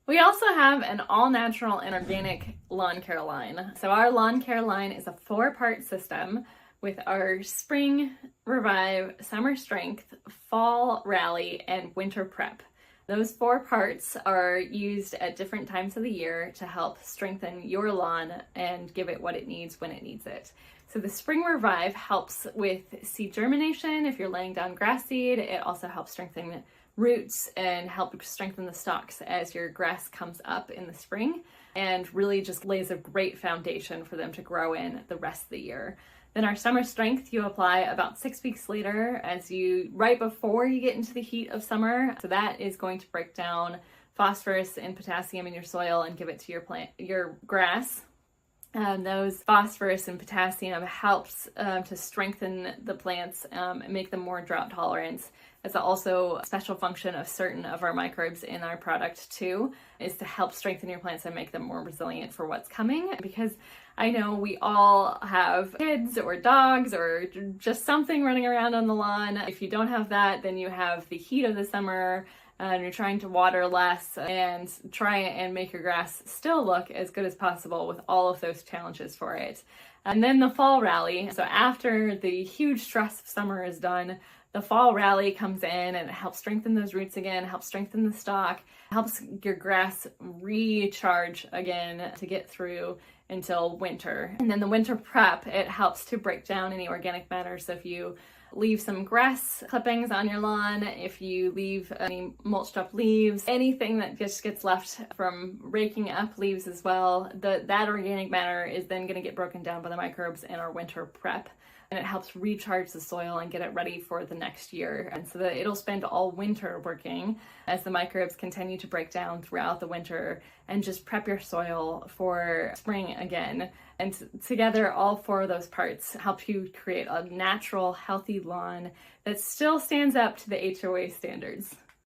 We also have an all-natural and organic lawn care line. So our lawn care line is a 4-part system with our Spring Revive, Summer Strength, Fall Rally, and Winter Prep. Those 4 parts are used at different times of the year to help strengthen your lawn and give it what it needs when it needs it. So the Spring Revive helps with seed germination if you're laying down grass seed. It also helps strengthen roots and help strengthen the stalks as your grass comes up in the spring, and really just lays a great foundation for them to grow in the rest of the year. Then our Summer Strength you apply about 6 weeks later, right before you get into the heat of summer. So that is going to break down phosphorus and potassium in your soil and give it to your grass. Those phosphorus and potassium helps to strengthen the plants and make them more drought tolerant. It's also a special function of certain of our microbes in our product too, is to help strengthen your plants and make them more resilient for what's coming. Because I know we all have kids or dogs or just something running around on the lawn. If you don't have that, then you have the heat of the summer, and you're trying to water less and try and make your grass still look as good as possible with all of those challenges for it. And then the fall rally. So after the huge stress of summer is done, the fall rally comes in and it helps strengthen those roots again, helps strengthen the stalk, helps your grass recharge again to get through until winter. And then the winter prep, it helps to break down any organic matter. So if you leave some grass clippings on your lawn, if you leave any mulched up leaves, anything that just gets left from raking up leaves as well, that organic matter is then going to get broken down by the microbes in our winter prep. And it helps recharge the soil and get it ready for the next year. And so that it'll spend all winter working as the microbes continue to break down throughout the winter and just prep your soil for spring again. And together, all 4 of those parts help you create a natural, healthy lawn that still stands up to the HOA standards.